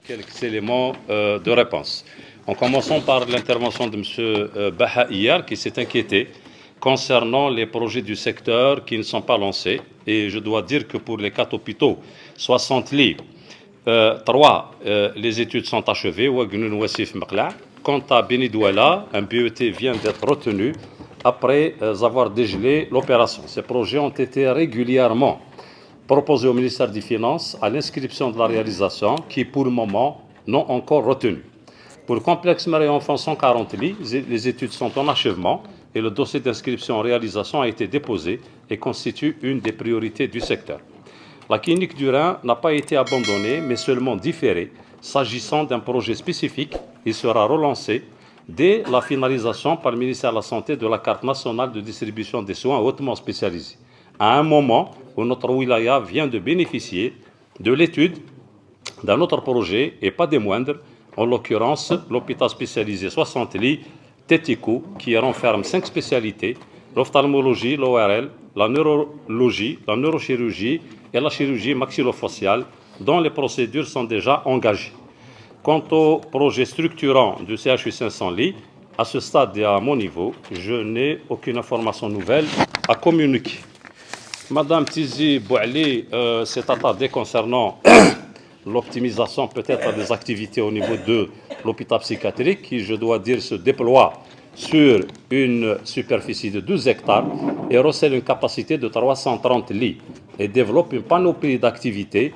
Quelques éléments de réponse. En commençant par l'intervention de M. Baha hier, qui s'est inquiété concernant les projets du secteur qui ne sont pas lancés. Et je dois dire que pour les 4 hôpitaux, 60 lits, 3, les études sont achevées. Quant à Benidouala, un BET vient d'être retenu après avoir dégelé l'opération. Ces projets ont été régulièrement proposés au ministère des Finances à l'inscription de la réalisation qui, pour le moment, n'ont encore retenu. Pour le complexe Marie Enfant 140 lits, les études sont en achèvement et le dossier d'inscription en réalisation a été déposé et constitue une des priorités du secteur. La clinique du Rhin n'a pas été abandonnée, mais seulement différée. S'agissant d'un projet spécifique, il sera relancé dès la finalisation par le ministère de la Santé de la carte nationale de distribution des soins hautement spécialisés, à un moment où notre wilaya vient de bénéficier de l'étude d'un autre projet, et pas des moindres, en l'occurrence l'hôpital spécialisé 60 lits Tético, qui renferme 5 spécialités, l'ophtalmologie, l'ORL, la neurologie, la neurochirurgie et la chirurgie maxillofaciale, dont les procédures sont déjà engagées. Quant au projet structurant du CHU 500 lits, à ce stade et à mon niveau, je n'ai aucune information nouvelle à communiquer. Madame Tizi Bouali s'est attardée concernant l'optimisation peut-être des activités au niveau de l'hôpital psychiatrique qui, je dois dire, se déploie sur une superficie de 12 hectares et recèle une capacité de 330 lits et développe une panoplie d'activités,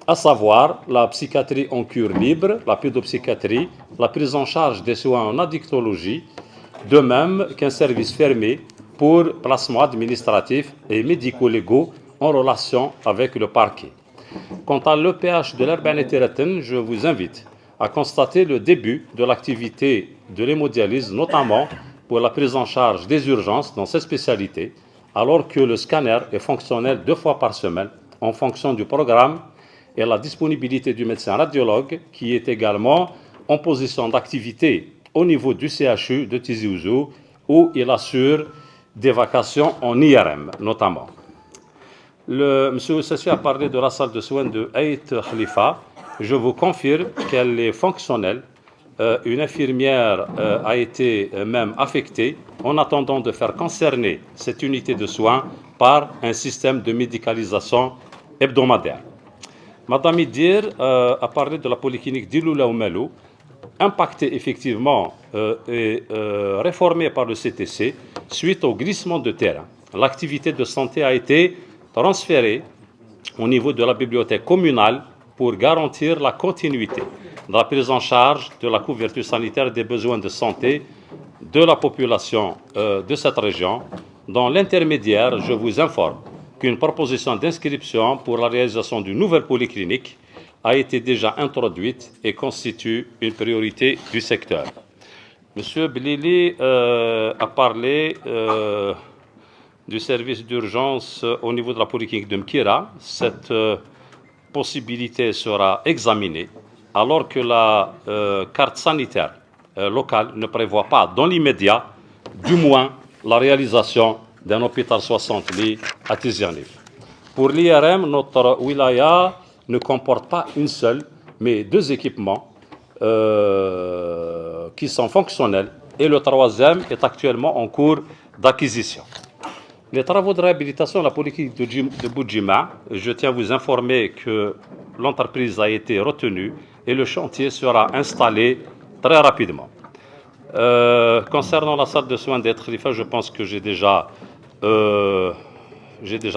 à savoir la psychiatrie en cure libre, la pédopsychiatrie, la prise en charge des soins en addictologie, de même qu'un service fermé pour placement administratif et médico-légaux en relation avec le parquet. Quant à l'EPH de l'Erbanet-Tiraten, je vous invite à constater le début de l'activité de l'hémodialyse, notamment pour la prise en charge des urgences dans cette spécialité, alors que le scanner est fonctionnel 2 fois par semaine en fonction du programme et la disponibilité du médecin radiologue qui est également en position d'activité au niveau du CHU de Tizi Ouzou où il assure des vacations en IRM notamment. M. Oussassi a parlé de la salle de soins de Aït Khalifa. Je vous confirme qu'elle est fonctionnelle. Une infirmière a été même affectée en attendant de faire concerner cette unité de soins par un système de médicalisation hebdomadaire. Madame Idir a parlé de la polyclinique d'Iloula Oumelou, impactée effectivement et réformée par le CTC suite au glissement de terrain. L'activité de santé a été transférée au niveau de la bibliothèque communale pour garantir la continuité de la prise en charge de la couverture sanitaire des besoins de santé de la population de cette région. Dans l'intermédiaire, je vous informe qu'une proposition d'inscription pour la réalisation d'une nouvelle polyclinique a été déjà introduite et constitue une priorité du secteur. Monsieur Blili a parlé du service d'urgence au niveau de la polyclinique de Mkira. Cette possibilité sera examinée alors que la carte sanitaire locale ne prévoit pas dans l'immédiat, du moins, la réalisation d'un hôpital 60 lits à Tizianif. Pour l'IRM, notre wilaya ne comporte pas une seule, mais 2 équipements qui sont fonctionnels et le 3e est actuellement en cours d'acquisition. Les travaux de réhabilitation de la polyclinique de Boudjima, je tiens à vous informer que l'entreprise a été retenue et le chantier sera installé très rapidement. Concernant la salle de soins d'Aït Khalifa, je pense que j'ai déjà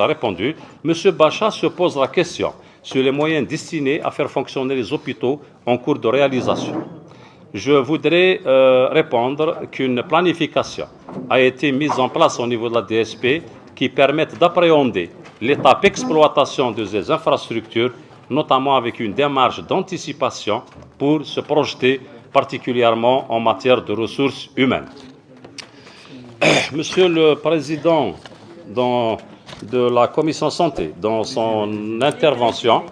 répondu. Monsieur Bacha se pose la question sur les moyens destinés à faire fonctionner les hôpitaux en cours de réalisation. Je voudrais répondre qu'une planification a été mise en place au niveau de la DSP qui permette d'appréhender l'étape exploitation de ces infrastructures, notamment avec une démarche d'anticipation pour se projeter particulièrement en matière de ressources humaines. Monsieur le Président de la Commission Santé, dans son intervention,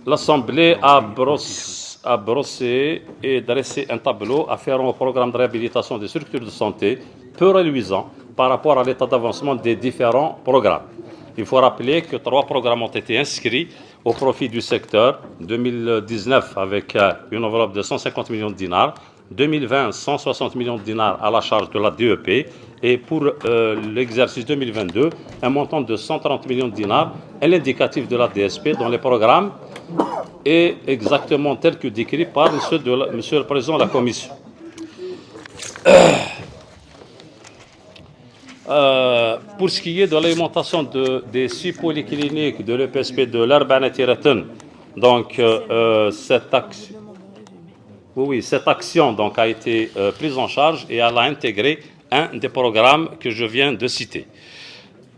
l'Assemblée a à brosser et dresser un tableau afférent au programme de réhabilitation des structures de santé, peu reluisant par rapport à l'état d'avancement des différents programmes. Il faut rappeler que 3 programmes ont été inscrits au profit du secteur. 2019 avec une enveloppe de 150 millions de dinars, 2020 160 millions de dinars à la charge de la DEP, et pour l'exercice 2022, un montant de 130 millions de dinars est l'indicatif de la DSP dont les programmes est exactement tel que décrit par monsieur le Président de la Commission. Pour ce qui est de l'alimentation des 6 polycliniques de l'EPSP de l'Urban-Tireton, donc cette action donc, a été prise en charge et elle a intégré un des programmes que je viens de citer.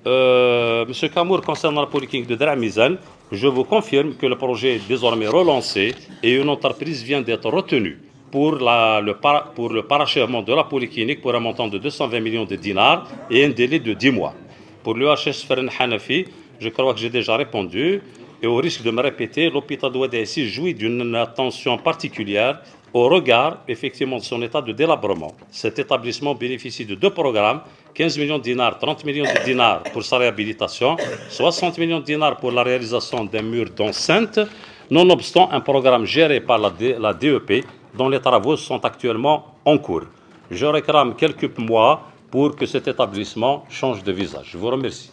Monsieur Kamour, concernant la polyclinique de Dramizan, je vous confirme que le projet est désormais relancé et une entreprise vient d'être retenue pour le parachèvement de la polyclinique pour un montant de 220 millions de dinars et un délai de 10 mois. Pour l'UHS Feren Hanafi, je crois que j'ai déjà répondu, et au risque de me répéter, l'hôpital de Ouaddaïssi jouit d'une attention particulière au regard effectivement de son état de délabrement. Cet établissement bénéficie de 2 programmes, 15 millions de dinars, 30 millions de dinars pour sa réhabilitation, 60 millions de dinars pour la réalisation d'un mur d'enceinte, nonobstant un programme géré par la DEP dont les travaux sont actuellement en cours. Je réclame quelques mois pour que cet établissement change de visage. Je vous remercie.